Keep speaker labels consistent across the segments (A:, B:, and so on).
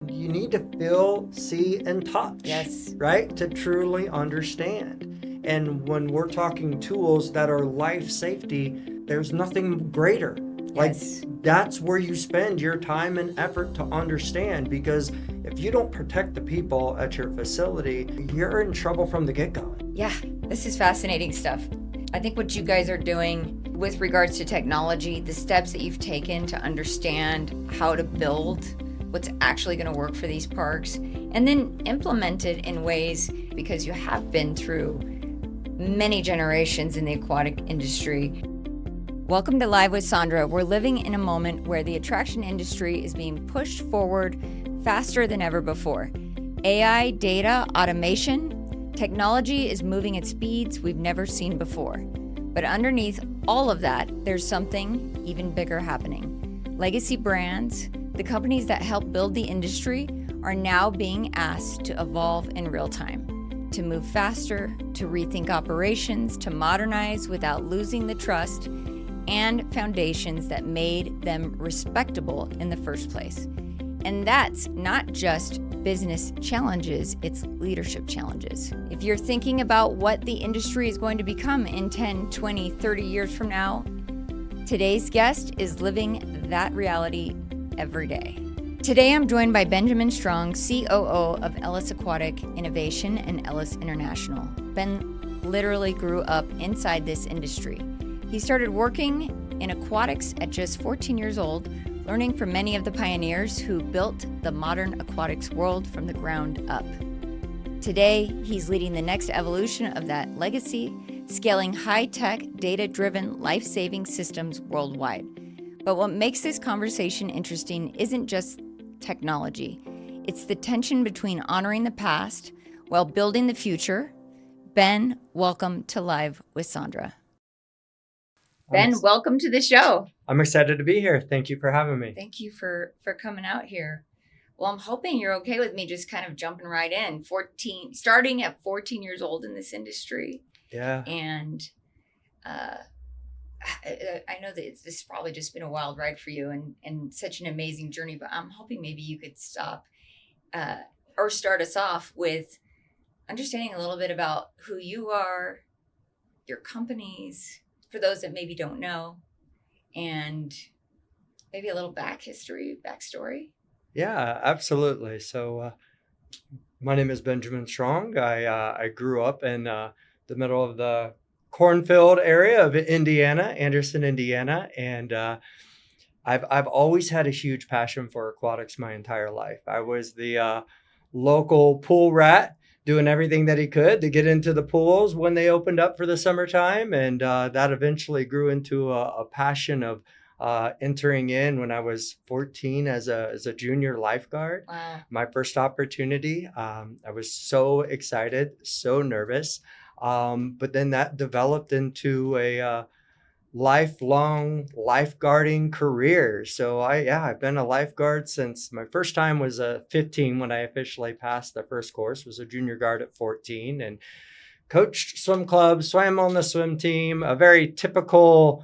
A: you need to feel, see, and touch.
B: Yes.
A: Right? To truly understand. And when we're talking tools that are life safety, there's nothing greater.
B: Yes.
A: Like, that's where you spend your time and effort to understand, because if you don't protect the people at your facility, you're in trouble from the get-go.
B: Yeah, this is fascinating stuff. I think what you guys are doing with regards to technology, the steps that you've taken to understand how to build what's actually going to work for these parks, and then implement it in ways, because you have been through many generations in the aquatic industry. Welcome to Live with Sondra. We're living in a moment where the attraction industry is being pushed forward faster than ever before. AI, data, automation, technology is moving at speeds we've never seen before. But underneath all of that, there's something even bigger happening. Legacy brands, the companies that help build the industry, are now being asked to evolve in real time, to move faster, to rethink operations, to modernize without losing the trust and foundations that made them respectable in the first place. And that's not just business challenges, it's leadership challenges. If you're thinking about what the industry is going to become in 10, 20, 30 years from now, today's guest is living that reality every day. Today I'm joined by Benjamin Strong, COO of Ellis Aquatic Innovation and Ellis International. Ben literally grew up inside this industry. He started working in aquatics at just 14 years old, learning from many of the pioneers who built the modern aquatics world from the ground up. Today, he's leading the next evolution of that legacy, scaling high-tech, data-driven, life-saving systems worldwide. But what makes this conversation interesting isn't just technology. It's the tension between honoring the past while building the future. Ben, welcome to Live with Sondra. Ben, welcome to the show.
A: I'm excited to be here. Thank you for having me.
B: Thank you for coming out here. Well, I'm hoping you're okay with me just kind of jumping right in. Starting at 14 years old in this industry.
A: Yeah.
B: And I know that this has probably just been a wild ride for you and such an amazing journey, but I'm hoping maybe you could stop or start us off with understanding a little bit about who you are, your companies, for those that maybe don't know, and maybe a little backstory.
A: Yeah, absolutely. So my name is Benjamin Strong. I grew up in the middle of the cornfield area of Indiana, Anderson, Indiana, and I've always had a huge passion for aquatics my entire life. I was the local pool rat, doing everything that he could to get into the pools when they opened up for the summertime. And that eventually grew into a passion of entering in when I was 14 as a junior lifeguard.
B: Wow.
A: My first opportunity. I was so excited, so nervous. But then that developed into a lifelong lifeguarding career. So I've been a lifeguard since my first time was 15 when I officially passed the first course, was a junior guard at 14, and coached swim clubs, swam on the swim team, a very typical,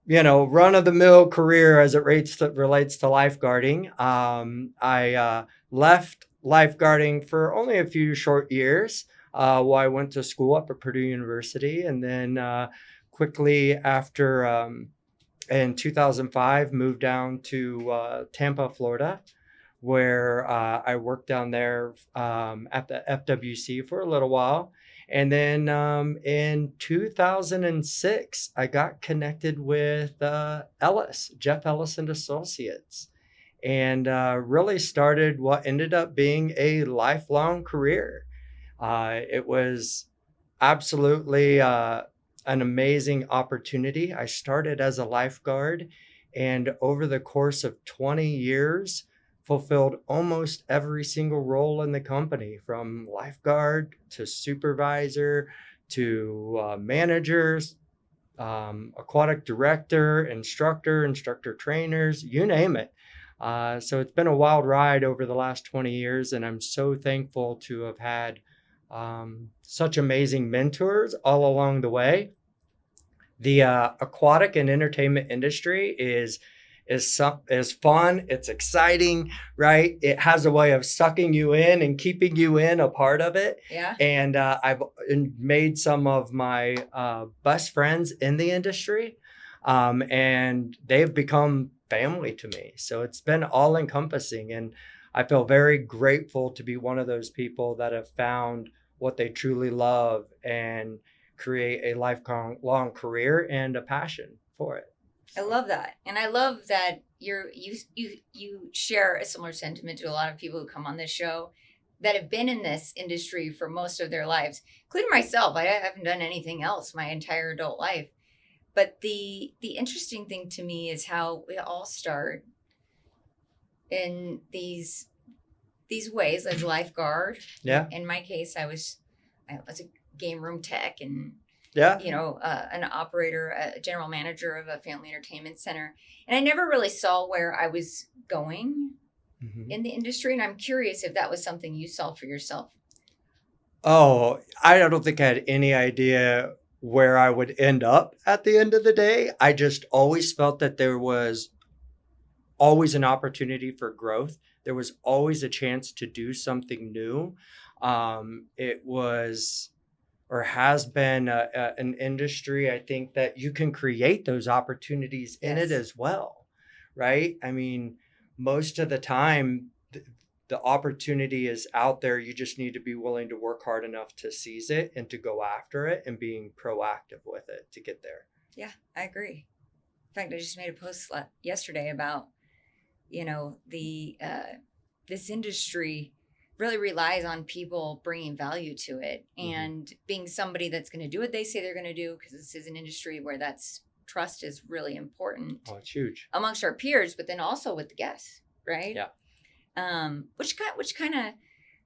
A: run of the mill career as it relates to lifeguarding. I left lifeguarding for only a few short years while I went to school up at Purdue University, and then quickly after, in 2005, moved down to Tampa, Florida, where I worked down there at the FWC for a little while. And then in 2006, I got connected with Ellis, Jeff Ellis and Associates, and really started what ended up being a lifelong career. It was absolutely an amazing opportunity. I started as a lifeguard, and over the course of 20 years, fulfilled almost every single role in the company, from lifeguard to supervisor to managers, aquatic director, instructor trainers, you name it. So it's been a wild ride over the last 20 years, and I'm so thankful to have had such amazing mentors all along the way. The aquatic and entertainment industry is is fun. It's exciting, right? It has a way of sucking you in and keeping you in a part of it.
B: Yeah.
A: And I've made some of my best friends in the industry, and they've become family to me. So it's been all encompassing, and I feel very grateful to be one of those people that have found what they truly love and create a lifelong career and a passion for it.
B: I love that. And I love that you share a similar sentiment to a lot of people who come on this show that have been in this industry for most of their lives, including myself. I haven't done anything else my entire adult life. But the interesting thing to me is how we all start in these ways as lifeguard.
A: Yeah.
B: In my case, I was a game room tech and
A: Yeah.
B: an operator, a general manager of a family entertainment center. And I never really saw where I was going in the industry. And I'm curious if that was something you saw for yourself.
A: Oh, I don't think I had any idea where I would end up at the end of the day. I just always felt that there was always an opportunity for growth. There was always a chance to do something new. It was or has been an industry, I think, that you can create those opportunities in it as well, right? I mean, most of the time, the opportunity is out there. You just need to be willing to work hard enough to seize it and to go after it and being proactive with it to get there.
B: Yeah, I agree. In fact, I just made a post yesterday about, this industry really relies on people bringing value to it and being somebody that's going to do what they say they're going to do, because this is an industry where trust is really important.
A: Oh, it's huge
B: amongst our peers, but then also with the guests, right?
A: Yeah.
B: Which kind of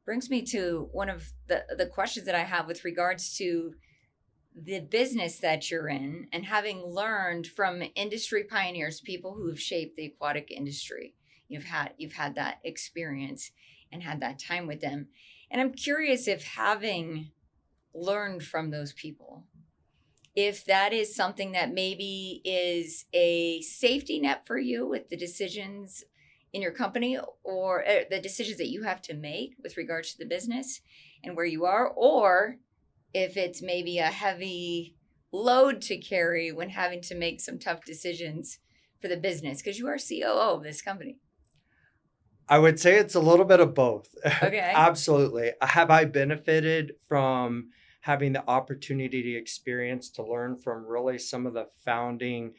B: brings me to one of the questions that I have with regards to the business that you're in, and having learned from industry pioneers, people who have shaped the aquatic industry. You've had that experience and had that time with them. And I'm curious if, having learned from those people, if that is something that maybe is a safety net for you with the decisions in your company, or the decisions that you have to make with regards to the business and where you are, or if it's maybe a heavy load to carry when having to make some tough decisions for the business, because you are COO of this company.
A: I would say it's a little bit of both.
B: Okay.
A: Absolutely. Have I benefited from having the opportunity to experience, to learn from really some of the founding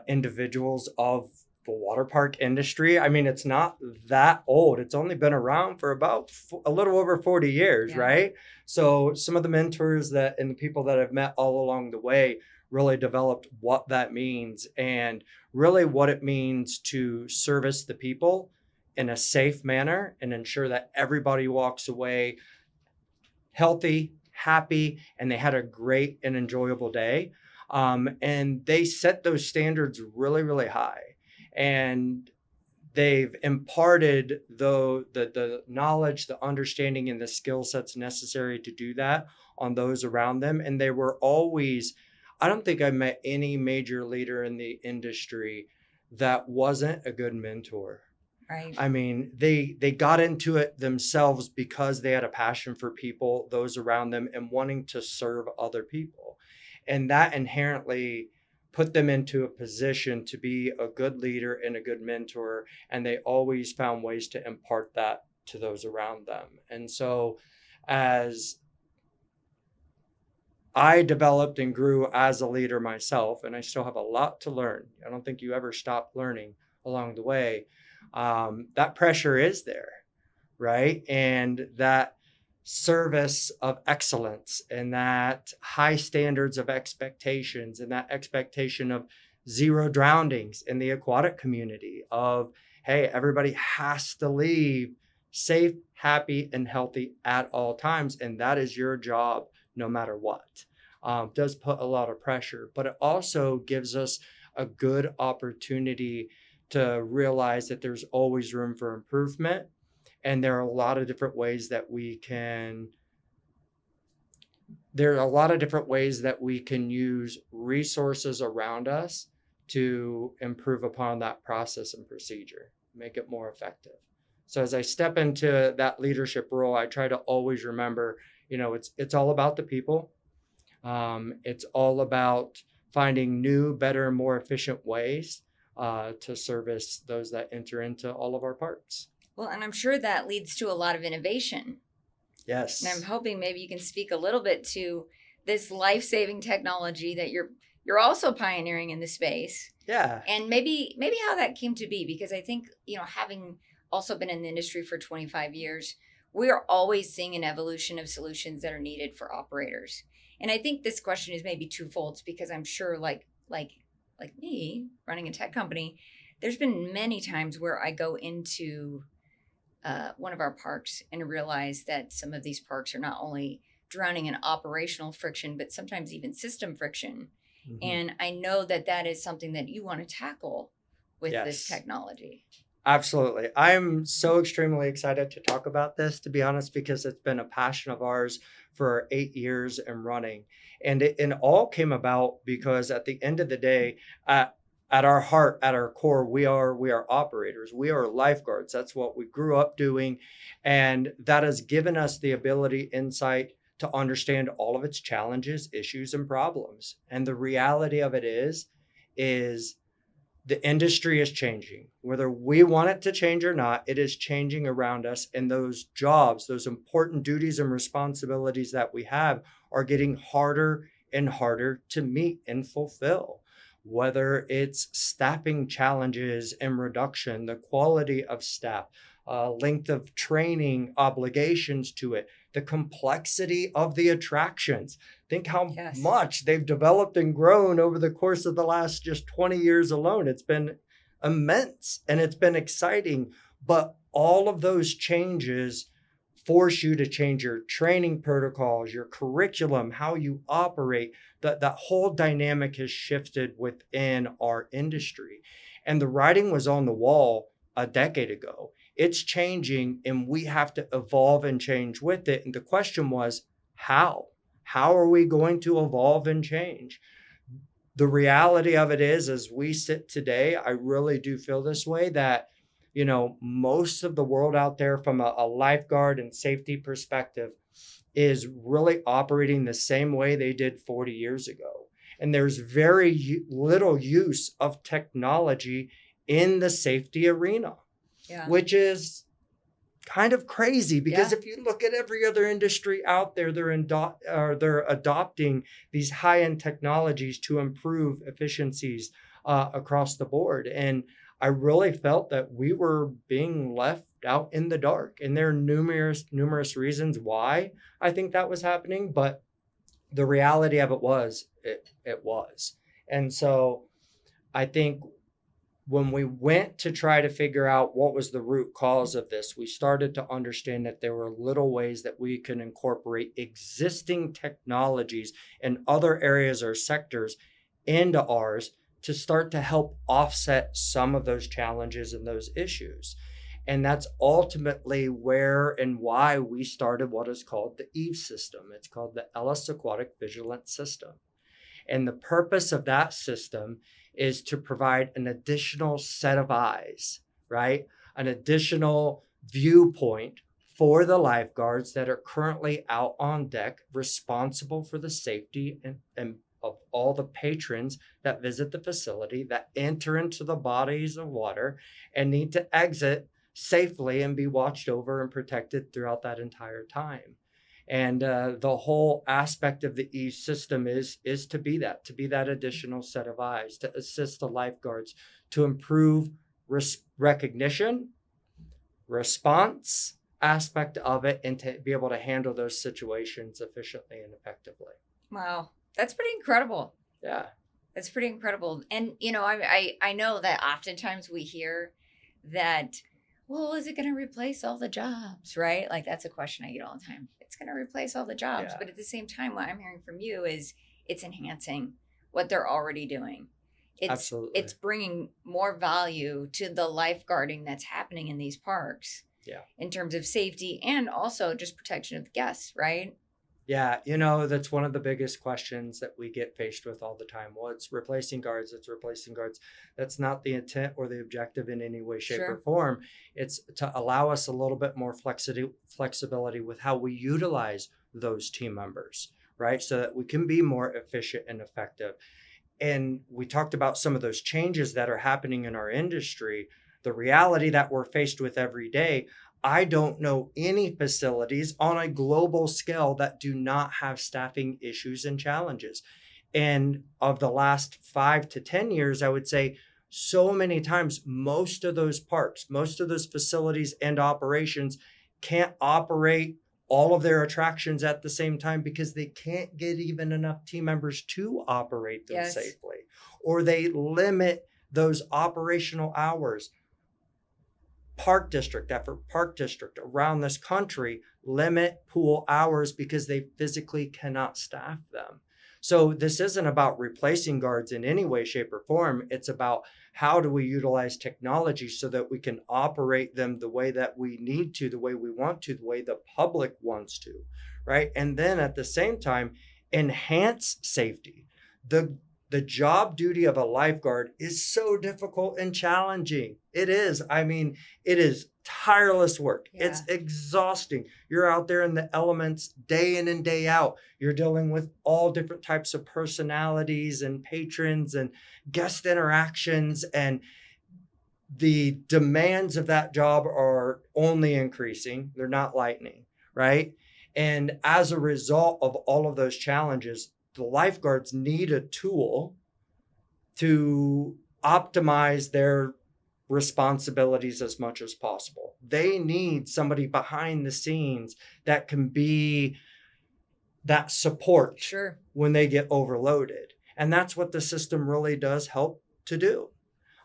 A: individuals of the water park industry? I mean, it's not that old. It's only been around for about a little over 40 years, right? So some of the mentors and the people that I've met all along the way really developed what that means, and really what it means to service the people in a safe manner and ensure that everybody walks away healthy, happy, and they had a great and enjoyable day. And they set those standards really, really high. And they've imparted the knowledge, the understanding, and the skill sets necessary to do that on those around them. And they were always, I don't think I met any major leader in the industry that wasn't a good mentor.
B: Right.
A: I mean, they got into it themselves because they had a passion for people, those around them, and wanting to serve other people. And that inherently put them into a position to be a good leader and a good mentor. And they always found ways to impart that to those around them. And so as I developed and grew as a leader myself, and I still have a lot to learn. I don't think you ever stop learning along the way. That pressure is there, right? And that service of excellence, and that high standards of expectations, and that expectation of zero drownings in the aquatic community of, hey, everybody has to leave safe, happy, and healthy at all times. And that is your job no matter what. Does put a lot of pressure, but it also gives us a good opportunity to realize that there's always room for improvement. And there are a lot of different ways that we can use resources around us to improve upon that process and procedure, make it more effective. So as I step into that leadership role, I try to always remember, it's all about the people. It's all about finding new, better, more efficient ways to service those that enter into all of our parks.
B: Well, and I'm sure that leads to a lot of innovation.
A: Yes.
B: And I'm hoping maybe you can speak a little bit to this life-saving technology that you're also pioneering in the space.
A: Yeah.
B: And maybe how that came to be, because I think, having also been in the industry for 25 years, we are always seeing an evolution of solutions that are needed for operators. And I think this question is maybe twofold, because I'm sure like me running a tech company, there's been many times where I go into one of our parks and realize that some of these parks are not only drowning in operational friction, but sometimes even system friction. Mm-hmm. And I know that is something that you want to tackle with this technology.
A: Absolutely. I'm so extremely excited to talk about this, to be honest, because it's been a passion of ours for 8 years and running. And it all came about because at the end of the day, at our heart, at our core, we are operators. We are lifeguards. That's what we grew up doing. And that has given us the ability, insight to understand all of its challenges, issues, and problems. And the reality of it is the industry is changing. Whether we want it to change or not, it is changing around us. And those jobs, those important duties and responsibilities that we have are getting harder and harder to meet and fulfill. Whether it's staffing challenges and reduction, the quality of staff, length of training, obligations to it, the complexity of the attractions. Think how much they've developed and grown over the course of the last just 20 years alone. It's been immense and it's been exciting, but all of those changes force you to change your training protocols, your curriculum, how you operate. That whole dynamic has shifted within our industry. And the writing was on the wall a decade ago. It's changing and we have to evolve and change with it. And the question was, how? How are we going to evolve and change? The reality of it is, as we sit today, I really do feel this way, that most of the world out there from a lifeguard and safety perspective is really operating the same way they did 40 years ago. And there's very little use of technology in the safety arena, which is kind of crazy, because if you look at every other industry out there, they're adopting these high-end technologies to improve efficiencies across the board. And I really felt that we were being left out in the dark. And there are numerous reasons why I think that was happening, but the reality of it was. And so I think when we went to try to figure out what was the root cause of this, we started to understand that there were little ways that we can incorporate existing technologies in other areas or sectors into ours to start to help offset some of those challenges and those issues. And that's ultimately where and why we started what is called the EVE system. It's called the Ellis Aquatic Vigilant system. And the purpose of that system is to provide an additional set of eyes, right? An additional viewpoint for the lifeguards that are currently out on deck, responsible for the safety and of all the patrons that visit the facility, that enter into the bodies of water and need to exit safely and be watched over and protected throughout that entire time. And the whole aspect of the EVE system is to be that additional set of eyes, to assist the lifeguards to improve recognition, response aspect of it, and to be able to handle those situations efficiently and effectively.
B: Wow. That's pretty incredible.
A: Yeah.
B: That's pretty incredible. And, I know that oftentimes we hear that, well, is it going to replace all the jobs, right? Like, that's a question I get all the time. It's going to replace all the jobs. Yeah. But at the same time, what I'm hearing from you is it's enhancing what they're already doing.
A: Absolutely.
B: It's bringing more value to the lifeguarding that's happening in these parks.
A: Yeah.
B: In terms of safety and also just protection of the guests, right?
A: Yeah, that's one of the biggest questions that we get faced with all the time. Well, it's replacing guards, it's replacing guards. That's not the intent or the objective in any way, shape, or
B: Sure.
A: form. It's to allow us a little bit more flexibility with how we utilize those team members, right? So that we can be more efficient and effective. And we talked about some of those changes that are happening in our industry, the reality that we're faced with every day. I don't know any facilities on a global scale that do not have staffing issues and challenges. And of the last 5 to 10 years, I would say so many times, most of those parks, most of those facilities and operations can't operate all of their attractions at the same time because they can't get even enough team members to operate them
B: Yes.
A: safely, or they limit those operational hours. Park district after park district around this country limit pool hours because they physically cannot staff them. So this isn't about replacing guards in any way, shape, or form. It's about how do we utilize technology so that we can operate them the way that we need to, the way we want to, the way the public wants to, right? And then at the same time, enhance safety. The job duty of a lifeguard is so difficult and challenging. It is. I mean, it is tireless work.
B: Yeah.
A: It's exhausting. You're out there in the elements day in and day out. You're dealing with all different types of personalities and patrons and guest interactions, and the demands of that job are only increasing. They're not lightening, right? And as a result of all of those challenges, the lifeguards need a tool to optimize their responsibilities as much as possible. They need somebody behind the scenes that can be that support
B: Sure.
A: when they get overloaded. And that's what the system really does help to do.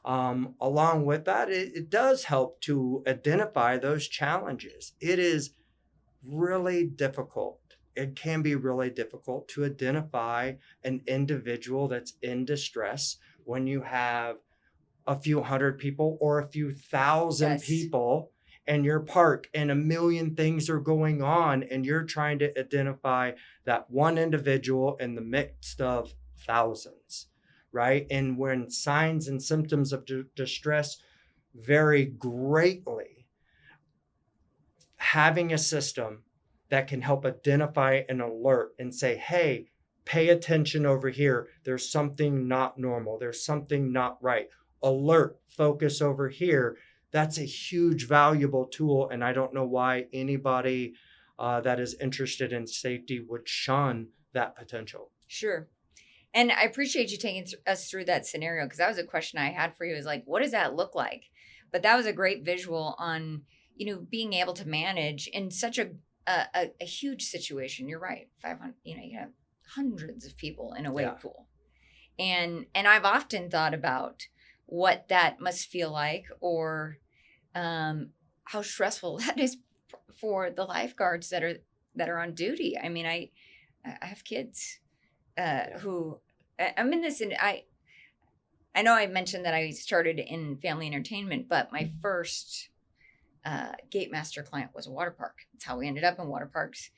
A: Along with that, it does help to identify those challenges. It is really difficult. It can be really difficult to identify an individual that's in distress when you have a few hundred people or a few thousand
B: Yes.
A: people in your park and a million things are going on, and you're trying to identify that one individual in the midst of thousands, right? And when signs and symptoms of distress vary greatly, having a system that can help identify an alert and say, hey, pay attention over here. There's something not normal. There's something not right. Alert, focus over here. That's a huge, valuable tool. And I don't know why anybody that is interested in safety would shun that potential.
B: Sure. And I appreciate you taking us through that scenario, because that was a question I had for you, is like, what does that look like? But that was a great visual on, being able to manage in such a huge situation. You're right. 500, you have hundreds of people in a wave pool. And I've often thought about what that must feel like, or how stressful that is for the lifeguards that are on duty. I mean, I have kids who I'm in this, and I know I mentioned that I started in family entertainment, but my first Gatemaster client was a water park. That's how we ended up in water parks.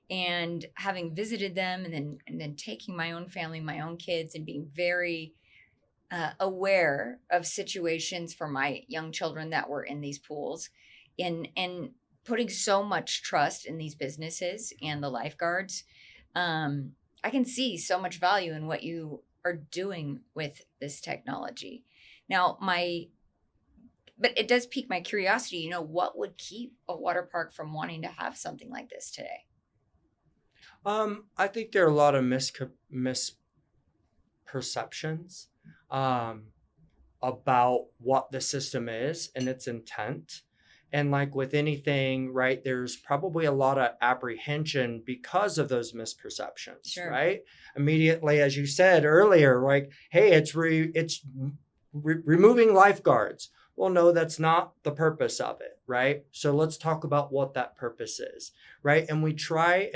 B: And having visited them, and then taking my own family, my own kids, and being very aware of situations for my young children that were in these pools, and putting so much trust in these businesses and the lifeguards. I can see so much value in what you are doing with this technology. Now, but it does pique my curiosity. What would keep a water park from wanting to have something like this today?
A: I think there are a lot of misperceptions about what the system is and its intent. And like with anything, right, there's probably a lot of apprehension because of those misperceptions,
B: Sure.
A: right? Immediately, as you said earlier, like, hey, it's removing lifeguards. Well, no, that's not the purpose of it, right? So let's talk about what that purpose is, right? And we try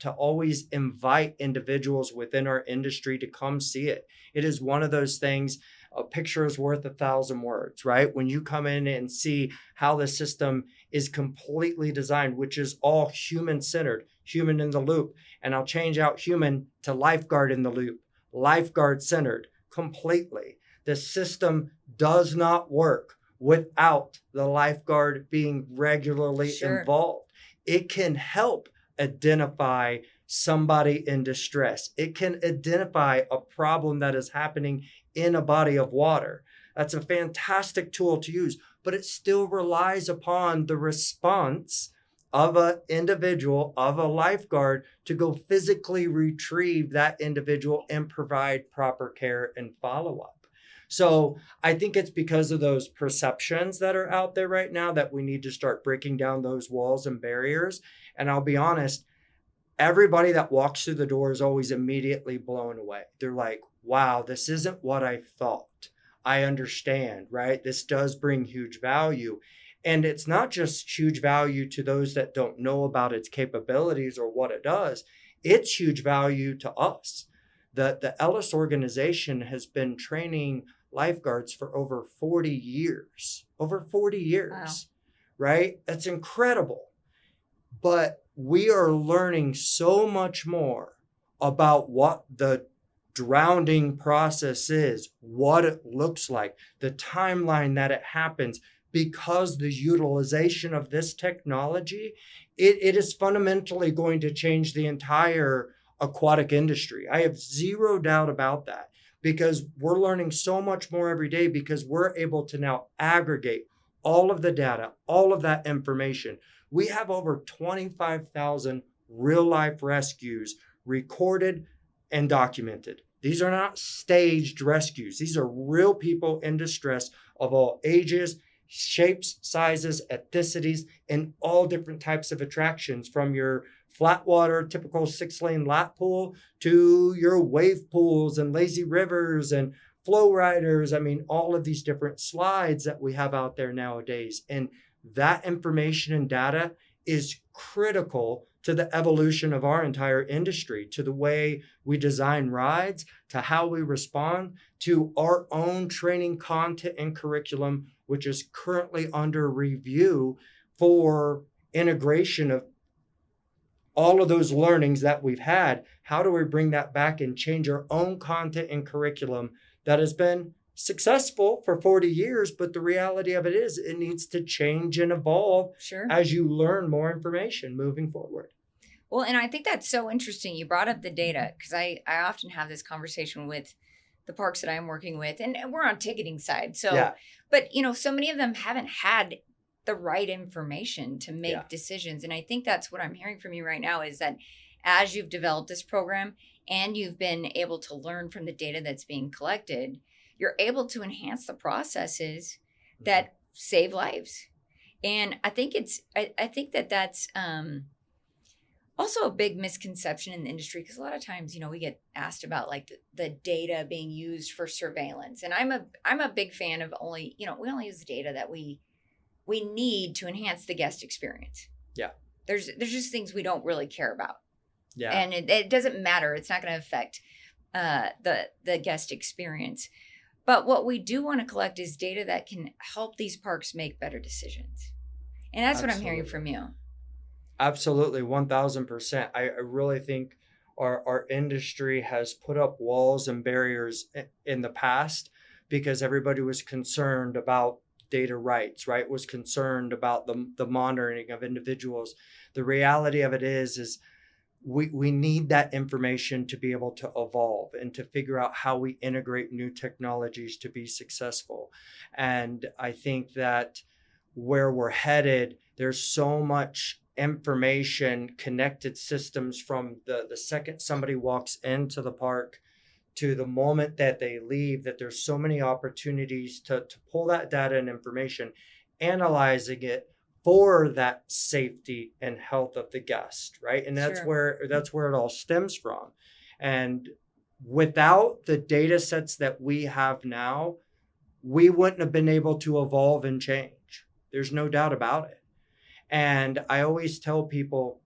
A: to always invite individuals within our industry to come see it. It is one of those things. A picture is worth 1,000 words, right? When you come in and see how the system is completely designed, which is all human-centered. human in the loop, and I'll change out human to lifeguard in the loop, lifeguard centered completely. The system does not work without the lifeguard being regularly
B: Sure.
A: involved. It can help identify somebody in distress. It can identify a problem that is happening in a body of water. That's a fantastic tool to use, but it still relies upon the response of an individual, of a lifeguard, to go physically retrieve that individual and provide proper care and follow-up. So I think it's because of those perceptions that are out there right now that we need to start breaking down those walls and barriers. And I'll be honest, everybody that walks through the door is always immediately blown away. They're like, wow, this isn't what I thought. I understand, right? This does bring huge value. And it's not just huge value to those that don't know about its capabilities or what it does. It's huge value to us. The Ellis organization has been training lifeguards for over 40 years. Over 40 years, wow. Right? That's incredible. But we are learning so much more about what the drowning process is, what it looks like, the timeline that it happens, because the utilization of this technology, it is fundamentally going to change the entire aquatic industry. I have zero doubt about that, because we're learning so much more every day, because we're able to now aggregate all of the data, all of that information. We have over 25,000 real life rescues recorded and documented. These are not staged rescues. These are real people in distress of all ages, shapes, sizes, ethnicities, and all different types of attractions, from your flat water, typical 6-lane lap pool, to your wave pools and lazy rivers and flow riders. I mean, all of these different slides that we have out there nowadays. And that information and data is critical to the evolution of our entire industry, to the way we design rides, to how we respond, to our own training content and curriculum, which is currently under review for integration of all of those learnings that we've had. How do we bring that back and change our own content and curriculum that has been successful for 40 years, but the reality of it is it needs to change and evolve as you learn more information moving forward.
B: Well, and I think that's so interesting. You brought up the data, because I often have this conversation with the parks that I'm working with, and we're on ticketing side. So, yeah. But so many of them haven't had the right information to make decisions. And I think that's what I'm hearing from you right now, is that as you've developed this program and you've been able to learn from the data that's being collected, you're able to enhance the processes that save lives. And I think that's also a big misconception in the industry, because a lot of times, we get asked about like the data being used for surveillance. And I'm a big fan of we only use the data that we need to enhance the guest experience.
A: Yeah.
B: There's just things we don't really care about.
A: Yeah.
B: And it doesn't matter. It's not going to affect the guest experience. But what we do want to collect is data that can help these parks make better decisions. And that's what I'm hearing from you.
A: Absolutely, 1,000%. I really think our industry has put up walls and barriers in the past because everybody was concerned about data rights, right? Was concerned about the monitoring of individuals. The reality of it is we need that information to be able to evolve and to figure out how we integrate new technologies to be successful. And I think that where we're headed, there's so much information, connected systems from the second somebody walks into the park to the moment that they leave, that there's so many opportunities to pull that data and information, analyzing it for that safety and health of the guest, right? And that's where it all stems from. And without the data sets that we have now, we wouldn't have been able to evolve and change. There's no doubt about it. And I always tell people,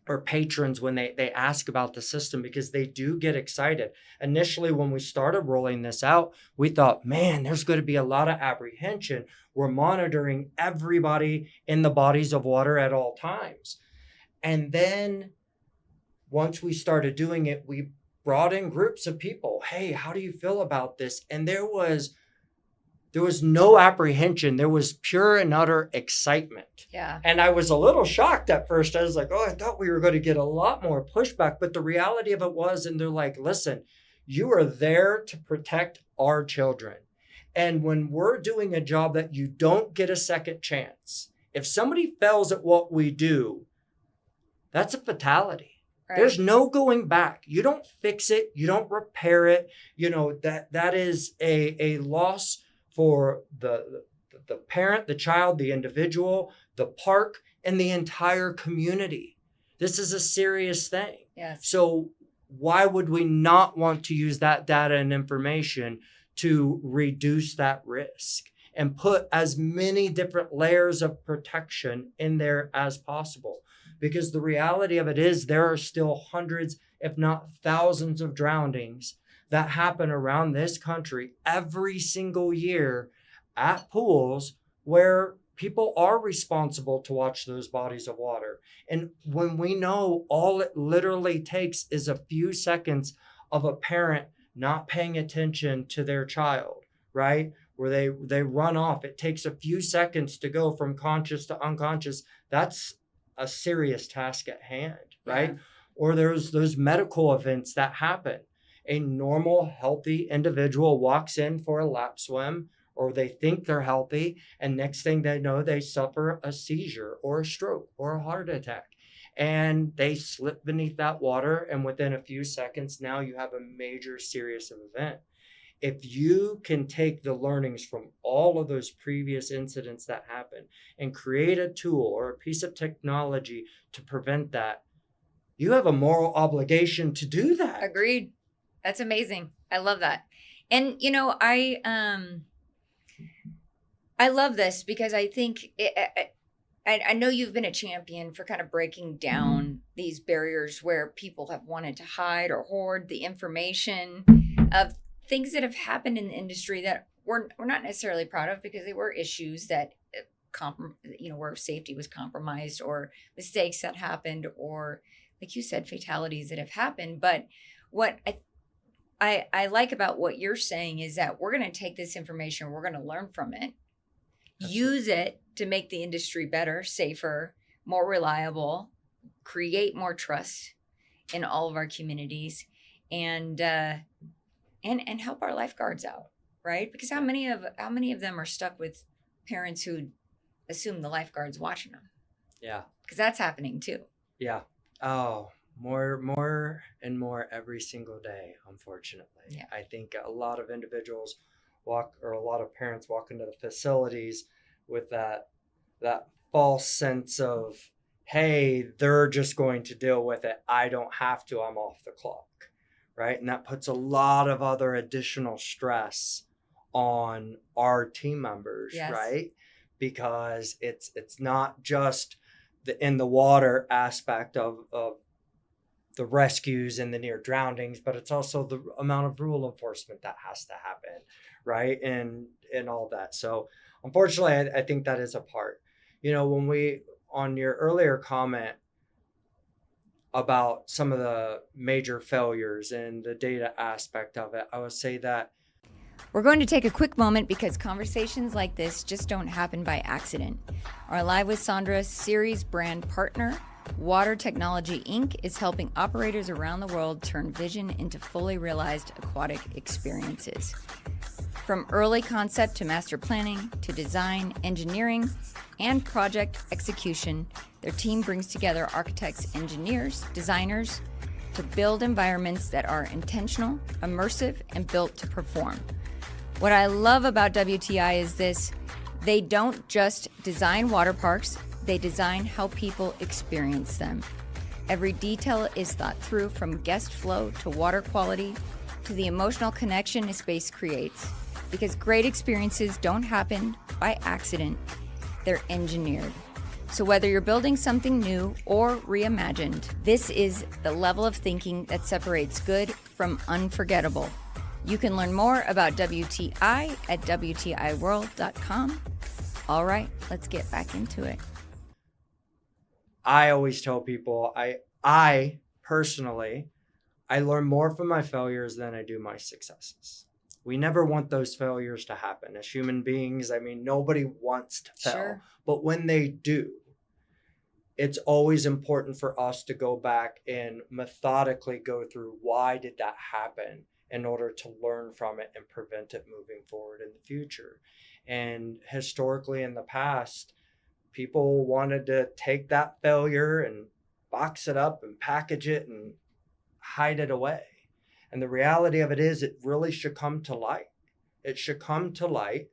A: or patrons, when they ask about the system, because they do get excited. Initially, when we started rolling this out, we thought, man, there's going to be a lot of apprehension. We're monitoring everybody in the bodies of water at all times. And then once we started doing it, we brought in groups of people. Hey, how do you feel about this? And there was no apprehension. There was pure and utter excitement.
B: Yeah.
A: And I was a little shocked at first. I was like, oh, I thought we were going to get a lot more pushback. But the reality of it was, and they're like, listen, you are there to protect our children. And when we're doing a job that you don't get a second chance, if somebody fails at what we do, that's a fatality. Right. There's no going back. You don't fix it. You don't repair it. That is a loss for the parent, the child, the individual, the park, and the entire community. This is a serious thing.
B: Yes.
A: So why would we not want to use that data and information to reduce that risk and put as many different layers of protection in there as possible? Because the reality of it is there are still hundreds, if not thousands of drownings that happen around this country every single year at pools where people are responsible to watch those bodies of water. And when we know all it literally takes is a few seconds of a parent not paying attention to their child, right? Where they run off. It takes a few seconds to go from conscious to unconscious. That's a serious task at hand, right? Yeah. Or there's those medical events that happen. A normal, healthy individual walks in for a lap swim, or they think they're healthy, and next thing they know, they suffer a seizure or a stroke or a heart attack. And they slip beneath that water, and within a few seconds, now you have a major serious event. If you can take the learnings from all of those previous incidents that happen and create a tool or a piece of technology to prevent that, you have a moral obligation to do that.
B: Agreed. That's amazing. I love that. And, I love this because I think I know you've been a champion for kind of breaking down these barriers where people have wanted to hide or hoard the information of things that have happened in the industry that we're not necessarily proud of because they were issues that, where safety was compromised or mistakes that happened or, like you said, fatalities that have happened. But what I like about what you're saying is that we're going to take this information, we're going to learn from it, use it to make the industry better, safer, more reliable, create more trust in all of our communities, and help our lifeguards out, right? Because how many of them are stuck with parents who assume the lifeguard's watching them?
A: Yeah.
B: Because that's happening too.
A: Yeah. Oh, more and more every single day, unfortunately.
B: Yeah.
A: I think a lot of individuals a lot of parents walk into the facilities with that false sense of, hey, they're just going to deal with it. I don't have to. I'm off the clock, right? And that puts a lot of other additional stress on our team members, yes. Right? Because it's not just the in the water aspect of the rescues and the near drownings, but it's also the amount of rule enforcement that has to happen, right? And all that. So unfortunately, I think that is a part. When on your earlier comment about some of the major failures and the data aspect of it, I would say that
B: we're going to take a quick moment because conversations like this just don't happen by accident. Our Live with Sondra series brand partner, Water Technology Inc., is helping operators around the world turn vision into fully realized aquatic experiences. From early concept to master planning to design, engineering, and project execution, their team brings together architects, engineers, designers to build environments that are intentional, immersive, and built to perform. What I love about WTI is this: they don't just design water parks, they design how people experience them. Every detail is thought through, from guest flow to water quality to the emotional connection a space creates. Because great experiences don't happen by accident, they're engineered. So whether you're building something new or reimagined, this is the level of thinking that separates good from unforgettable. You can learn more about WTI at WTIworld.com. All right, let's get back into it.
A: I always tell people, I personally, I learn more from my failures than I do my successes. We never want those failures to happen. As human beings, I mean, nobody wants to fail.
B: Sure.
A: But when they do, it's always important for us to go back and methodically go through why did that happen in order to learn from it and prevent it moving forward in the future. And historically in the past, people wanted to take that failure and box it up and package it and hide it away. And the reality of it is, it really should come to light. It should come to light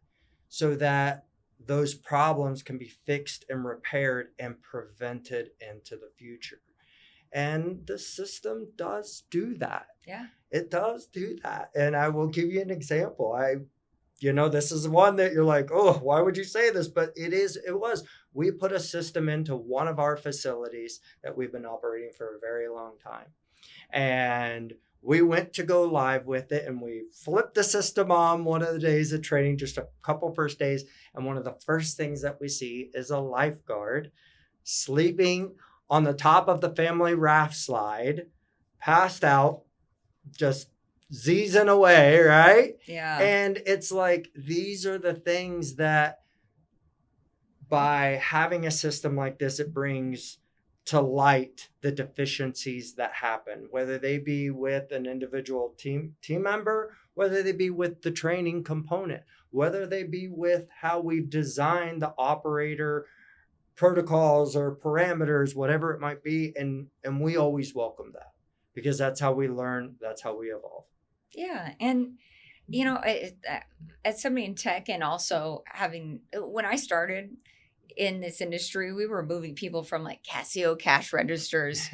A: so that those problems can be fixed and repaired and prevented into the future. And the system does do that.
B: Yeah.
A: It does do that. And I will give you an example. This is one that you're like, oh, why would you say this? But it was. We put a system into one of our facilities that we've been operating for a very long time. And we went to go live with it, and we flipped the system on one of the days of training, just a couple first days. And one of the first things that we see is a lifeguard sleeping on the top of the family raft slide, passed out, just Zing away, right?
B: Yeah.
A: And it's like, these are the things that by having a system like this, it brings to light the deficiencies that happen, whether they be with an individual team member, whether they be with the training component, whether they be with how we've designed the operator protocols or parameters, whatever it might be. And we always welcome that, because that's how we learn, that's how we evolve.
B: Yeah. And, as somebody in tech, and also when I started in this industry, we were moving people from like Casio cash registers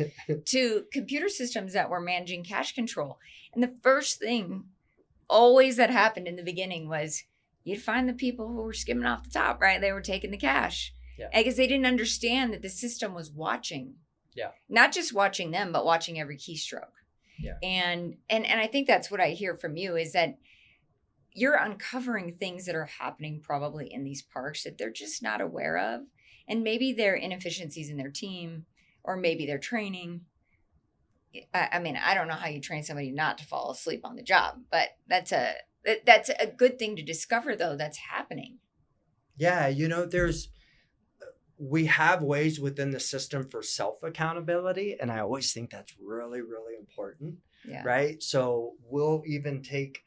B: to computer systems that were managing cash control. And the first thing always that happened in the beginning was you'd find the people who were skimming off the top, right? They were taking the cash.
A: Yeah.
B: Because they didn't understand that the system was watching.
A: Yeah.
B: Not just watching them, but watching every keystroke.
A: Yeah.
B: And I think that's what I hear from you, is that you're uncovering things that are happening probably in these parks that they're just not aware of. And maybe they're inefficiencies in their team, or maybe they're training. I mean, I don't know how you train somebody not to fall asleep on the job, but that's a good thing to discover, though, that's happening.
A: Yeah. We have ways within the system for self-accountability. And I always think that's really, really important.
B: Yeah.
A: Right. So we'll even take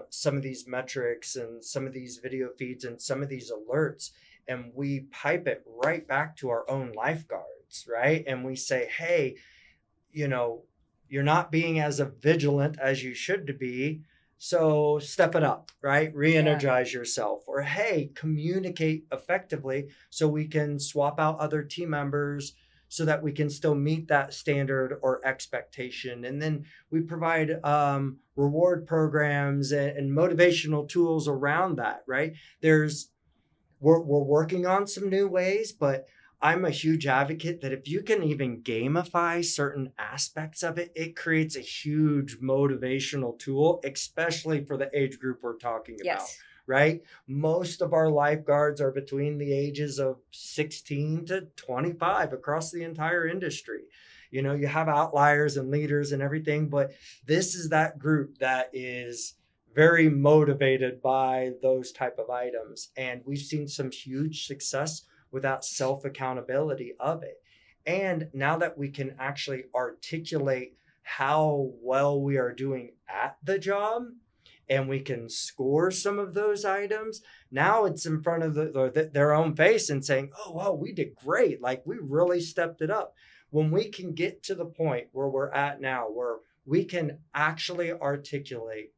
A: some of these metrics and some of these video feeds and some of these alerts, and we pipe it right back to our own lifeguards, right? And we say, hey, you're not being as vigilant as you should be, so step it up, right? Re-energize yourself. Or hey, communicate effectively so we can swap out other team members so that we can still meet that standard or expectation. And then we provide reward programs and motivational tools around that, right? We're working on some new ways, but I'm a huge advocate that if you can even gamify certain aspects of it, it creates a huge motivational tool, especially for the age group we're talking about. Right? Most of our lifeguards are between the ages of 16 to 25 across the entire industry. You have outliers and leaders and everything, but this is that group that is very motivated by those type of items. And we've seen some huge success without self-accountability of it. And now that we can actually articulate how well we are doing at the job, and we can score some of those items, now it's in front of their own face and saying, oh, wow, we did great. Like, we really stepped it up. When we can get to the point where we're at now, where we can actually articulate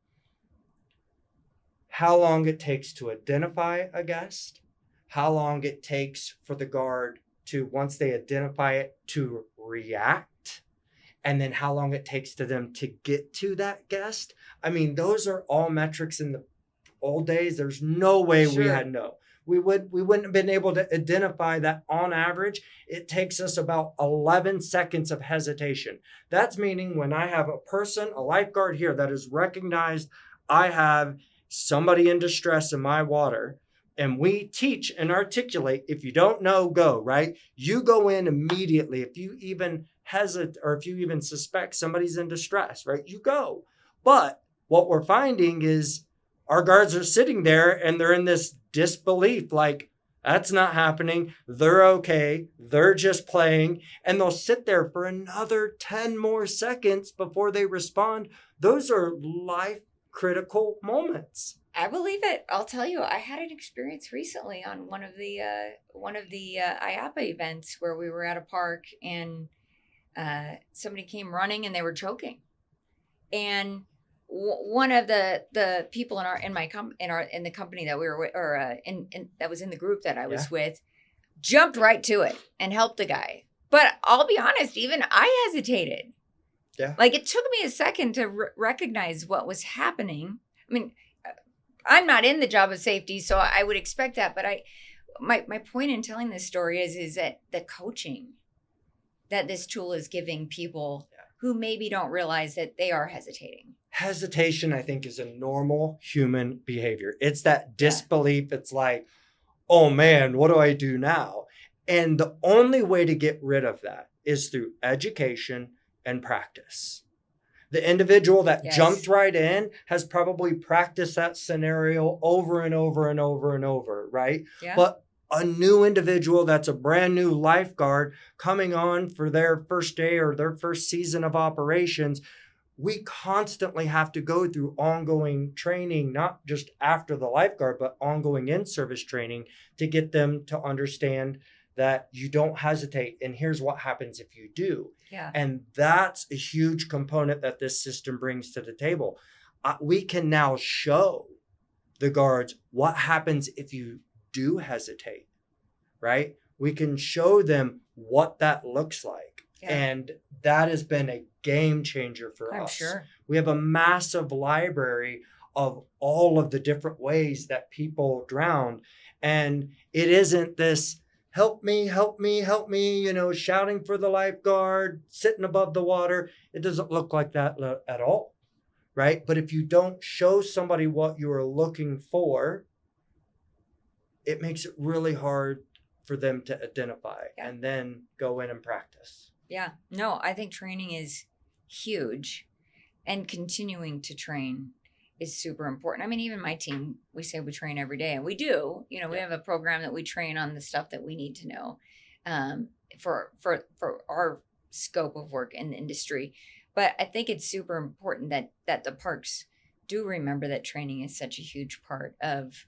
A: how long it takes to identify a guest, how long it takes for the guard to, once they identify it, to react, and then how long it takes to them to get to that guest. I mean, those are all metrics in the old days. There's no way we had we wouldn't have been able to identify that. On average, it takes us about 11 seconds of hesitation. That's meaning when I have a lifeguard here that is recognized, I have somebody in distress in my water, and we teach and articulate, if you don't know, go, right? You go in immediately. If you even hesitate, or if you even suspect somebody's in distress, right, you go. But what we're finding is our guards are sitting there and they're in this disbelief, like, that's not happening. They're okay. They're just playing. And they'll sit there for another 10 more seconds before they respond. Those are life critical moments.
B: I believe it. I'll tell you, I had an experience recently on one of the IAPA events where we were at a park and somebody came running and they were choking, and one of the people in the company that we were with, or that was in the group that I was with, jumped right to it and helped the guy. But I'll be honest, even I hesitated.
A: Yeah,
B: like it took me a second to recognize what was happening. I mean, I'm not in the job of safety, so I would expect that. But my point in telling this story is that the coaching that this tool is giving people who maybe don't realize that they are hesitating.
A: Hesitation, I think, is a normal human behavior. It's that disbelief. It's like, oh man, what do I do now? And the only way to get rid of that is through education and practice. The individual that jumped right in has probably practiced that scenario over and over and over and over, right?
B: Yeah.
A: But a new individual that's a brand new lifeguard coming on for their first day or their first season of operations, we constantly have to go through ongoing training, not just after the lifeguard, but ongoing in-service training to get them to understand that you don't hesitate. And here's what happens if you do.
B: Yeah.
A: And that's a huge component that this system brings to the table. We can now show the guards what happens if you do hesitate, right? We can show them what that looks like. Yeah. And that has been a game changer for us.
B: Sure.
A: We have a massive library of all of the different ways that people drown. And it isn't this help me, help me, help me, shouting for the lifeguard, sitting above the water. It doesn't look like that at all, right? But if you don't show somebody what you are looking for, it makes it really hard for them to identify and then go in and practice.
B: Yeah, no, I think training is huge, and continuing to train is super important. I mean, even my team, we say we train every day, and we do. We have a program that we train on the stuff that we need to know for our scope of work in the industry. But I think it's super important that the parks do remember that training is such a huge part of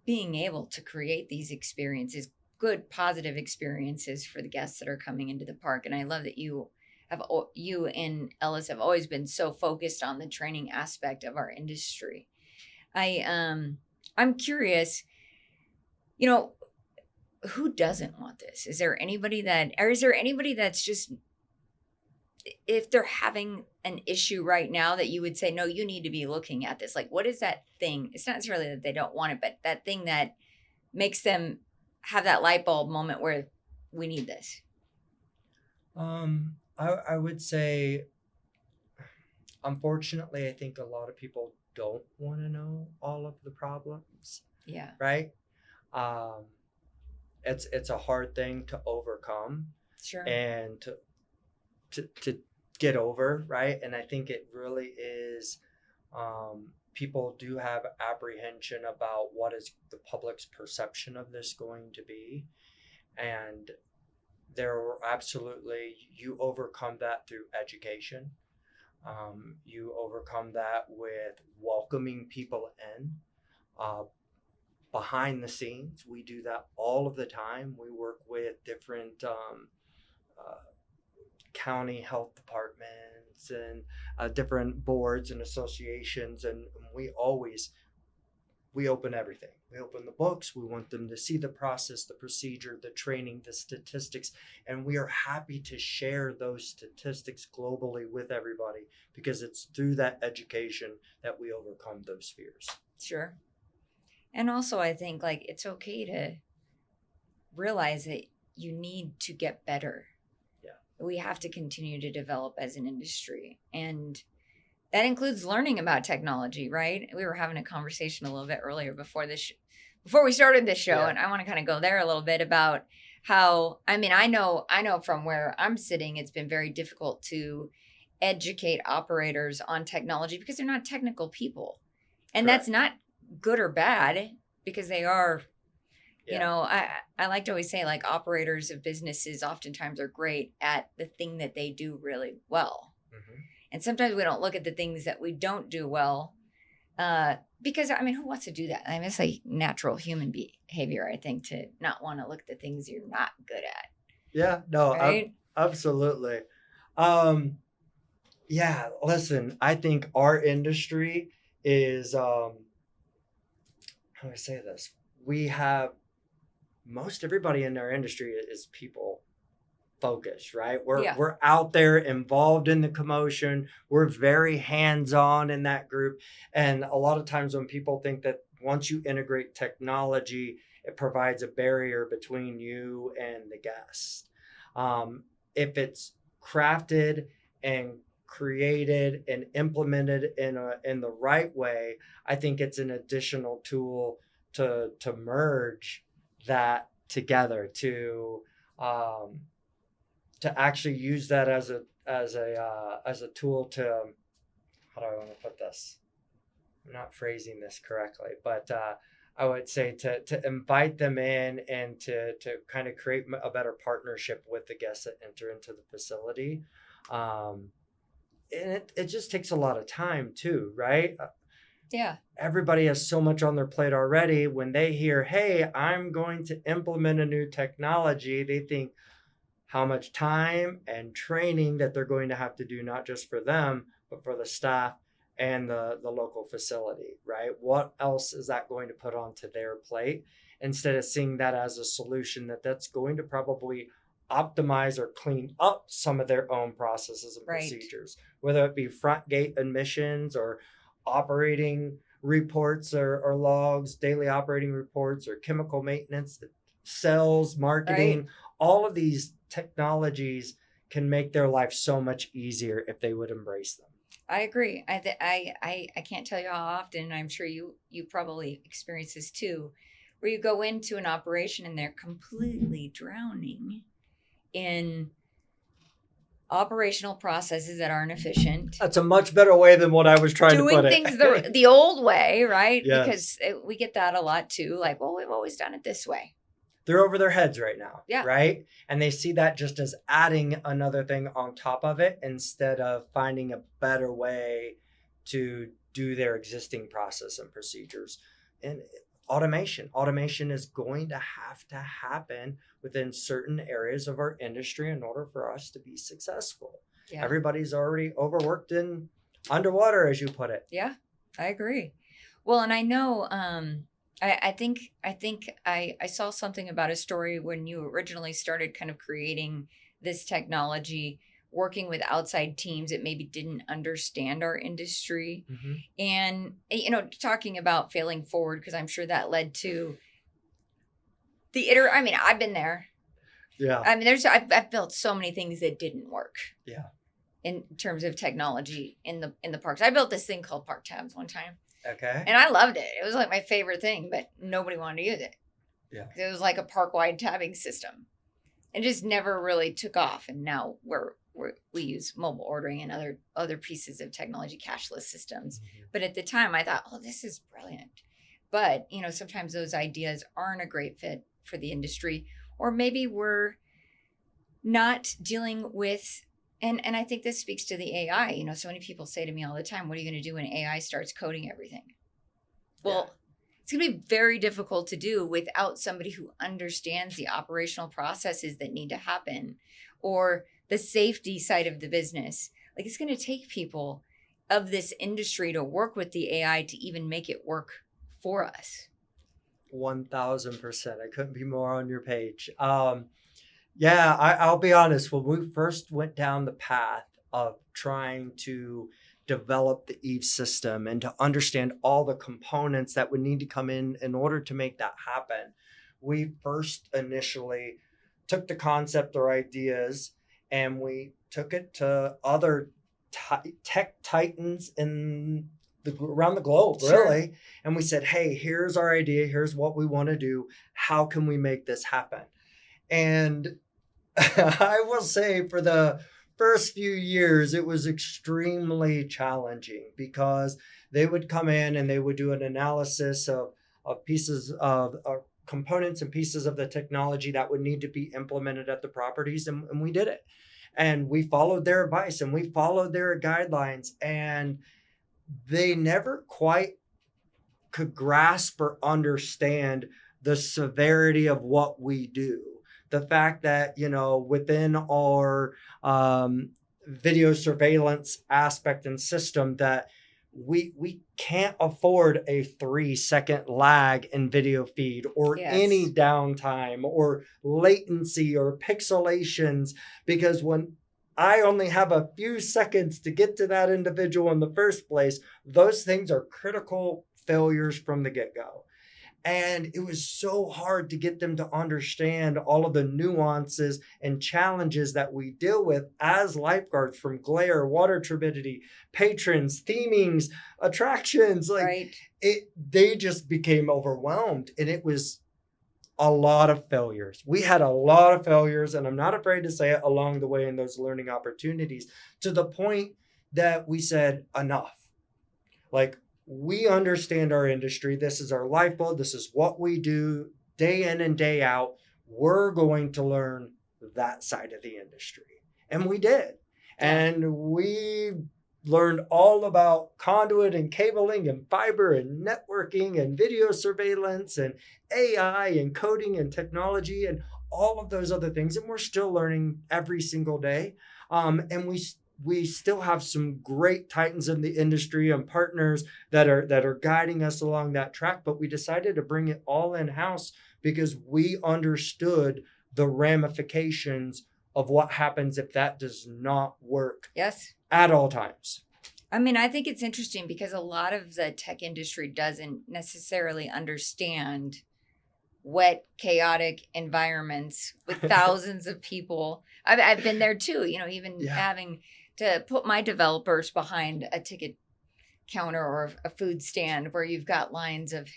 B: being able to create these experiences, good, positive experiences for the guests that are coming into the park. And I love that you and Ellis have always been so focused on the training aspect of our industry. I'm curious, who doesn't want this? Is there anybody that's just, if they're having an issue right now that you would say, no, you need to be looking at this? Like, what is that thing? It's not necessarily that they don't want it, but that thing that makes them have that light bulb moment where we need this.
A: I would say, unfortunately, I think a lot of people don't want to know all of the problems.
B: Yeah.
A: Right? It's a hard thing to overcome.
B: Sure.
A: And to get over, right? And I think it really is, people do have apprehension about what is the public's perception of this going to be. And you overcome that through education. You overcome that with welcoming people in. Behind the scenes, we do that all of the time. We work with different county health departments and different boards and associations, and we open everything. We open the books. We want them to see the process, the procedure, the training, the statistics, and we are happy to share those statistics globally with everybody, because it's through that education that we overcome those fears.
B: Sure. And also, I think it's okay to realize that you need to get better.
A: Yeah.
B: We have to continue to develop as an industry, and that includes learning about technology, right? We were having a conversation a little bit earlier before we started this show, and I want to kind of go there a little bit about how, I mean, I know from where I'm sitting, it's been very difficult to educate operators on technology because they're not technical people. And
A: Correct.
B: that's not good or bad because they are,
A: Yeah.
B: you know, I like to always say like operators of businesses oftentimes are great at the thing that they do really well.
A: Mhm.
B: And sometimes we don't look at the things that we don't do well because, I mean, who wants to do that? I mean, it's like natural human behavior, I think, to not want to look at the things you're not good at.
A: Yeah, no,
B: Right?
A: absolutely. Um, yeah, listen, I think our industry is, how do I say this? We have most everybody in our industry is people focused, right?
B: Yeah.
A: We're out there involved in the commotion. We're very hands-on in that group. And a lot of times when people think that once you integrate technology, it provides a barrier between you and the guest. If it's crafted and created and implemented in the right way, I think it's an additional tool to merge that together um, to actually use that as a tool to, how do I want to put this? I'm not phrasing this correctly, but I would say to invite them in and to kind of create a better partnership with the guests that enter into the facility. And it just takes a lot of time too, right?
B: Yeah.
A: Everybody has so much on their plate already. When they hear, hey, I'm going to implement a new technology, they think how much time and training that they're going to have to do, not just for them, but for the staff and the local facility, right? What else is that going to put onto their plate instead of seeing that as a solution that's going to probably optimize or clean up some of their own processes and
B: Right.
A: procedures, whether it be front gate admissions or operating reports or logs, daily operating reports or chemical maintenance, sales, marketing,
B: Right.
A: all of these technologies can make their life so much easier if they would embrace them.
B: I agree. I can't tell you how often, and I'm sure you probably experience this too, where you go into an operation and they're completely drowning in operational processes that aren't efficient.
A: That's a much better way than what I was trying to
B: Doing
A: put
B: things
A: it.
B: the old way, right?
A: Yes.
B: Because we get that a lot too. Like, well, we've always done it this way.
A: They're over their heads right now.
B: Yeah.
A: Right. And they see that just as adding another thing on top of it instead of finding a better way to do their existing process and procedures. And automation is going to have to happen within certain areas of our industry in order for us to be successful.
B: Yeah.
A: Everybody's already overworked and underwater, as you put it.
B: Yeah, I agree. Well, and I know, I think I saw something about a story when you originally started kind of creating this technology, working with outside teams that maybe didn't understand our industry,
A: Mm-hmm.
B: and talking about failing forward, because I'm sure that led to I mean, I've been there.
A: Yeah.
B: I mean, I've built so many things that didn't work.
A: Yeah.
B: In terms of technology in the parks, I built this thing called Park Tabs one time.
A: Okay.
B: And I loved it. It was like my favorite thing, but nobody wanted to use it.
A: Yeah.
B: It was like a park-wide tabbing system. It just never really took off. And now we use mobile ordering and other pieces of technology, cashless systems.
A: Mm-hmm.
B: But at the time I thought, oh, this is brilliant. But, sometimes those ideas aren't a great fit for the industry, or maybe we're not dealing with, and I think this speaks to the AI. So many people say to me all the time, what are you going to do when AI starts coding everything? Well, it's going to be very difficult to do without somebody who understands the operational processes that need to happen or the safety side of the business. Like, it's going to take people of this industry to work with the AI to even make it work for us.
A: 1000%. I couldn't be more on your page. Yeah, I'll be honest. When we first went down the path of trying to develop the Eve system and to understand all the components that would need to come in order to make that happen, we first initially took the concept or ideas and we took it to other tech titans around the globe, really. Sure. And we said, hey, here's our idea. Here's what we want to do. How can we make this happen? And I will say for the first few years, it was extremely challenging because they would come in and they would do an analysis of pieces of components and pieces of the technology that would need to be implemented at the properties. And we did it. And we followed their advice and we followed their guidelines. And they never quite could grasp or understand the severity of what we do. The fact that, within our video surveillance aspect and system, that we can't afford a 3-second lag in video feed or any downtime or latency or pixelations, because when I only have a few seconds to get to that individual in the first place, those things are critical failures from the get-go. And it was so hard to get them to understand all of the nuances and challenges that we deal with as lifeguards, from glare, water turbidity, patrons, themings, attractions. They just became overwhelmed. And it was a lot of failures. We had a lot of failures, and I'm not afraid to say it, along the way in those learning opportunities, to the point that we said, enough. We understand our industry. This is our lifeblood. This is what we do day in and day out. We're going to learn that side of the industry. And we did. And we learned all about conduit and cabling and fiber and networking and video surveillance and AI and coding and technology and all of those other things. And we're still learning every single day. And we still have some great titans in the industry and partners that are guiding us along that track. But we decided to bring it all in-house because we understood the ramifications of what happens if that does not work at all times.
B: I mean, I think it's interesting because a lot of the tech industry doesn't necessarily understand what chaotic environments with thousands of people. I've been there too, even having to put my developers behind a ticket counter or a food stand where you've got lines of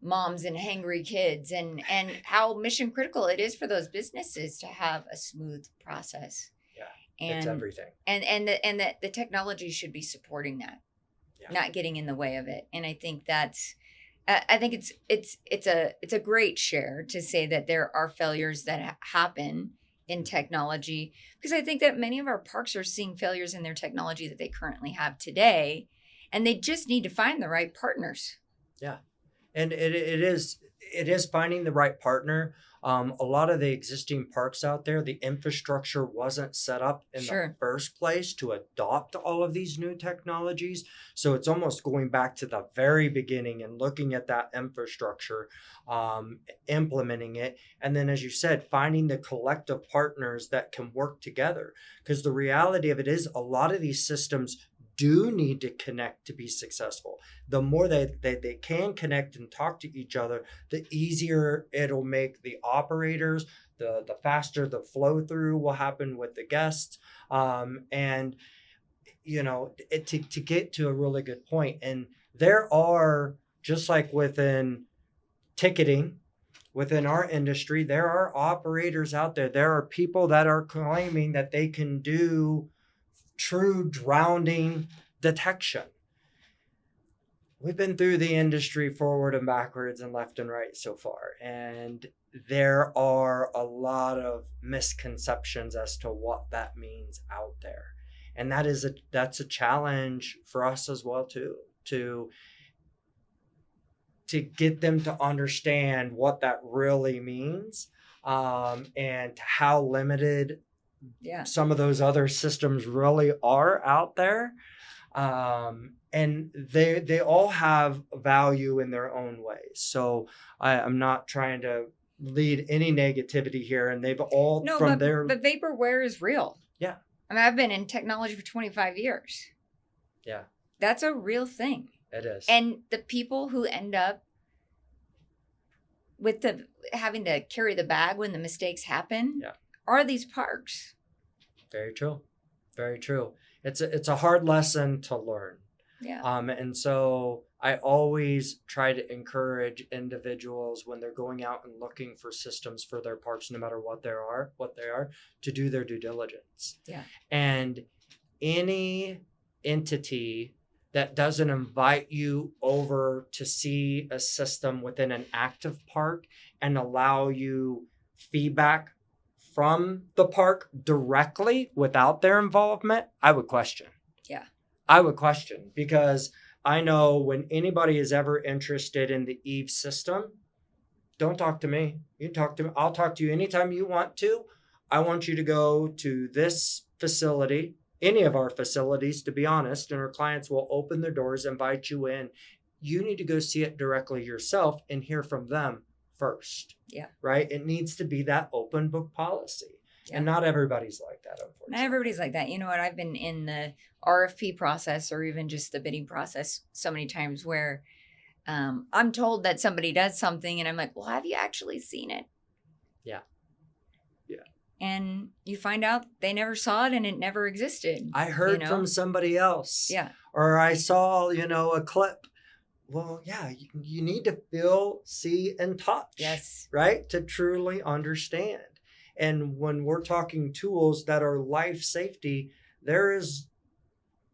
B: moms and hangry kids, and how mission critical it is for those businesses to have a smooth process. And
A: it's everything.
B: And the technology should be supporting that, not getting in the way of it. And I think it's a great share to say that there are failures that happen in technology, because I think that many of our parks are seeing failures in their technology that they currently have today, and they just need to find the right partners.
A: Yeah. And it is finding the right partner. A lot of the existing parks out there, the infrastructure wasn't set up in the first place to adopt all of these new technologies. So it's almost going back to the very beginning and looking at that infrastructure, implementing it. And then, as you said, finding the collective partners that can work together. Because the reality of it is a lot of these systems do need to connect to be successful. The more they can connect and talk to each other, the easier it'll make the operators, the faster the flow through will happen with the guests. To get to a really good point. And there are, just like within ticketing, within our industry, there are operators out there. There are people that are claiming that they can do true drowning detection. We've been through the industry forward and backwards and left and right so far, and there are a lot of misconceptions as to what that means out there, and that's a challenge for us as well too, to get them to understand what that really means, and how limited some of those other systems really are out there. And they all have value in their own ways. So I'm not trying to lead any negativity here, and they've all but
B: vaporware is real.
A: Yeah.
B: I mean, I've been in technology for 25 years.
A: Yeah.
B: That's a real thing.
A: It is.
B: And the people who end up with having to carry the bag when the mistakes happen are these parks.
A: Very true. Very true. It's a hard lesson to learn.
B: Yeah.
A: And so I always try to encourage individuals when they're going out and looking for systems for their parks, no matter what they are, to do their due diligence.
B: Yeah.
A: And any entity that doesn't invite you over to see a system within an active park and allow you feedback from the park directly without their involvement, I would question.
B: Yeah.
A: I would question, because I know when anybody is ever interested in the Eve system, don't talk to me. You talk to me. I'll talk to you anytime you want to. I want you to go to this facility, any of our facilities, to be honest, and our clients will open their doors, invite you in. You need to go see it directly yourself and hear from them first.
B: Yeah.
A: Right? It needs to be that open book policy.
B: Yeah.
A: And not everybody's like that, unfortunately.
B: Not everybody's like that. You know what? I've been in the RFP process or even just the bidding process so many times where I'm told that somebody does something and I'm like, well, have you actually seen it?
A: Yeah. Yeah.
B: And you find out they never saw it and it never existed.
A: I heard from somebody else.
B: Yeah.
A: Or I saw, a clip. Well, yeah, you need to feel, see, and touch.
B: Yes.
A: Right? To truly understand. And when we're talking tools that are life safety, there's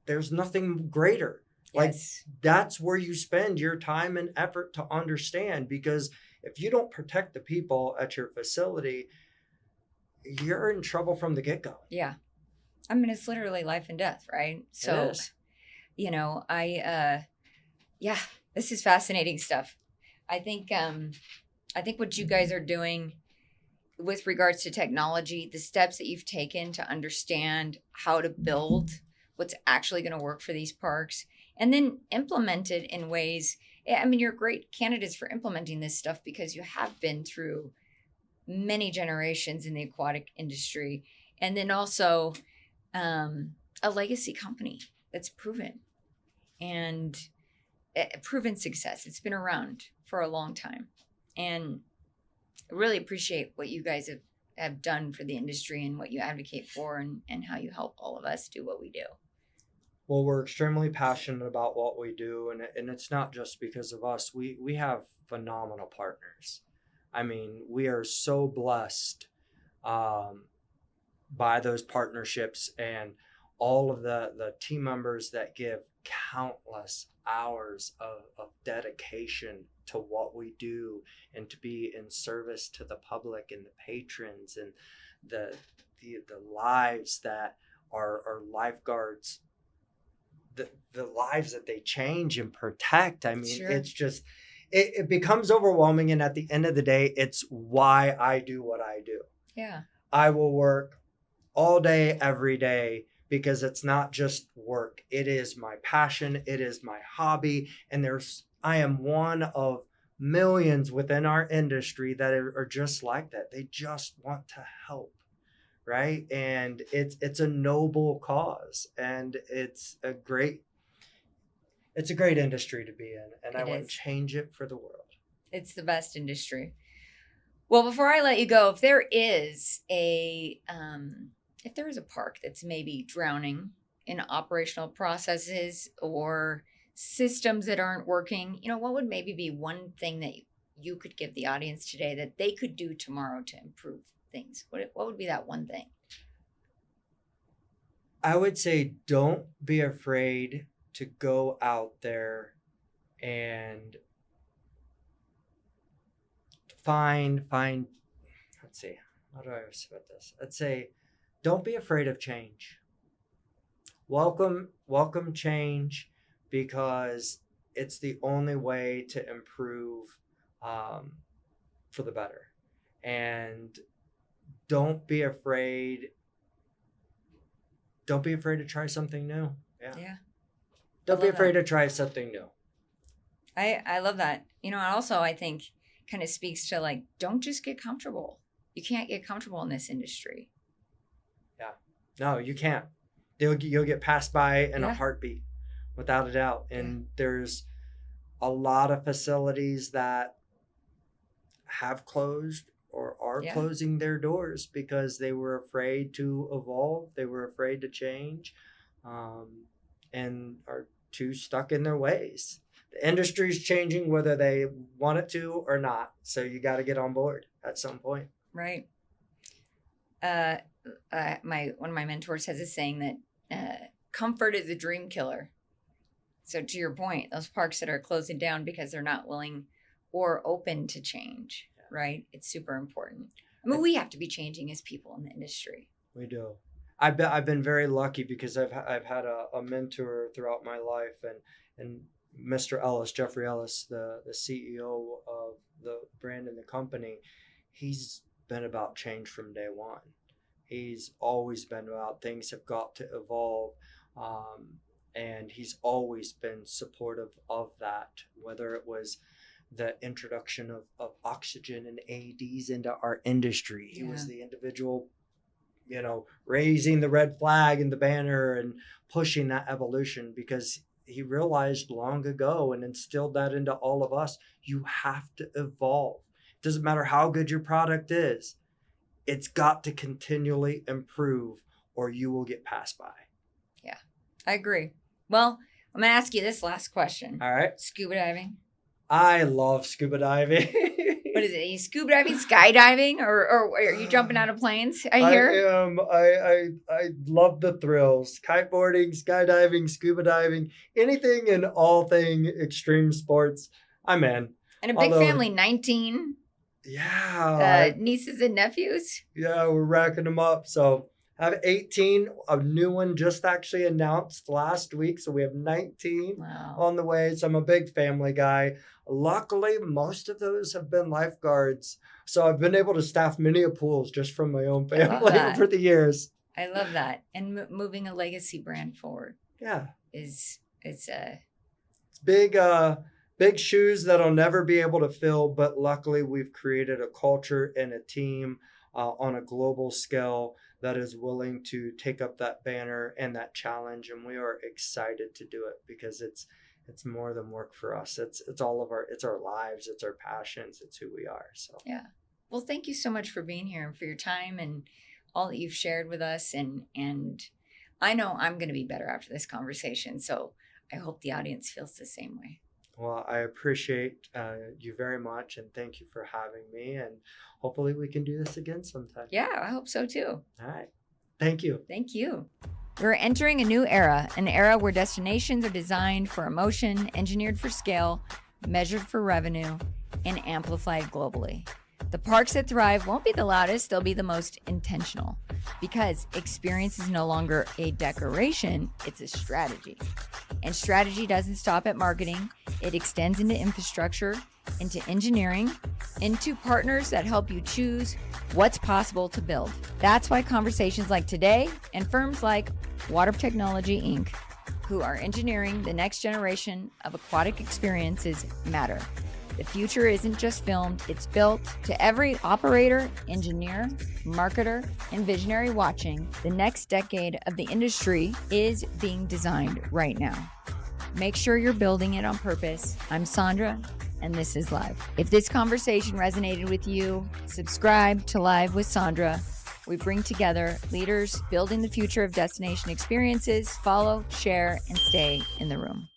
A: nothing greater. Like,
B: Yes.
A: That's where you spend your time and effort to understand, because if you don't protect the people at your facility, you're in trouble from the get-go.
B: Yeah. I mean, it's literally life and death, right? So,
A: It is.
B: Yeah, this is fascinating stuff. I think what you guys are doing with regards to technology, the steps that you've taken to understand how to build what's actually going to work for these parks and then implement it in ways. I mean, you're great candidates for implementing this stuff because you have been through many generations in the aquatic industry, and then also a legacy company that's proven and proven success. It's been around for a long time, and I really appreciate what you guys have done for the industry and what you advocate for and how you help all of us do what we do.
A: Well, we're extremely passionate about what we do, and it's not just because of us. We have phenomenal partners. I mean, we are so blessed by those partnerships and all of the team members that give countless hours of dedication to what we do and to be in service to the public and the patrons and the lives that our lifeguards, the lives that they change and protect. I mean,
B: Sure.
A: It's just, it becomes overwhelming. And at the end of the day, it's why I do what I do.
B: Yeah.
A: I will work all day, every day, because it's not just work. It is my passion. It is my hobby. And I am one of millions within our industry that are just like that. They just want to help. Right. And it's a noble cause, and it's a great industry to be in. And I wouldn't change it for the world.
B: It's the best industry. Well, before I let you go, if there is a park that's maybe drowning in operational processes or systems that aren't working, what would maybe be one thing that you could give the audience today that they could do tomorrow to improve things? What would be that one thing?
A: I would say don't be afraid to go out there and find let's see, how do I put this? I'd say don't be afraid of change. Welcome change, because it's the only way to improve for the better. And don't be afraid to try something new.
B: Yeah.
A: Don't be afraid to try something new.
B: I love that. Also I think kind of speaks to don't just get comfortable. You can't get comfortable in this industry.
A: Yeah. No, you can't. You'll get passed by in a heartbeat, without a doubt. And there's a lot of facilities that have closed or are closing their doors because they were afraid to evolve. They were afraid to change, and are too stuck in their ways. The industry's changing whether they want it to or not. So you got to get on board at some point.
B: Right. One of my mentors has a saying that comfort is a dream killer. So to your point, those parks that are closing down because they're not willing or open to change, right? It's super important. I mean, we have to be changing as people in the industry.
A: We do. I've been very lucky because I've had a mentor throughout my life, and Mr. Ellis, Jeffrey Ellis, the CEO of the brand and the company, he's been about change from day one. He's always been about things have got to evolve, and he's always been supportive of that, whether it was the introduction of oxygen and AEDs into our industry. He was the individual, raising the red flag and the banner and pushing that evolution, because he realized long ago and instilled that into all of us. You have to evolve. It doesn't matter how good your product is. It's got to continually improve or you will get passed by.
B: Yeah, I agree. Well, I'm going to ask you this last question.
A: All right.
B: Scuba diving.
A: I love scuba diving.
B: What is it? Are you scuba diving, skydiving, or are you jumping out of planes? I hear.
A: I am. I love the thrills. Kiteboarding, skydiving, scuba diving, anything and all thing extreme sports. I'm in.
B: And a big family, 19.
A: Yeah.
B: Nieces and nephews.
A: Yeah, we're racking them up. So I have 18. A new one just actually announced last week. So we have 19 on the way. So I'm a big family guy. Luckily, most of those have been lifeguards. So I've been able to staff many pools just from my own family over the years.
B: I love that. And moving a legacy brand forward.
A: Yeah.
B: It's
A: big, big shoes that I'll never be able to fill. But luckily, we've created a culture and a team on a global scale that is willing to take up that banner and that challenge. And we are excited to do it because it's more than work for us. It's all of it's our lives, it's our passions, it's who we are. So
B: yeah. Well, thank you so much for being here and for your time and all that you've shared with us. And I know I'm going to be better after this conversation. So I hope the audience feels the same way.
A: Well, I appreciate you very much, and thank you for having me. And hopefully we can do this again sometime.
B: Yeah, I hope so too.
A: All right. Thank you.
B: Thank you. We're entering a new era, an era where destinations are designed for emotion, engineered for scale, measured for revenue, and amplified globally. The parks that thrive won't be the loudest, they'll be the most intentional, because experience is no longer a decoration, it's a strategy. And strategy doesn't stop at marketing, it extends into infrastructure, into engineering, into partners that help you choose what's possible to build. That's why conversations like today and firms like Waterpark Technology Inc., who are engineering the next generation of aquatic experiences, matter. The future isn't just filmed, it's built. To every operator, engineer, marketer, and visionary watching, the next decade of the industry is being designed right now. Make sure you're building it on purpose. I'm Sondra, and this is Live. If this conversation resonated with you, subscribe to Live with Sondra. We bring together leaders building the future of destination experiences. Follow, share, and stay in the room.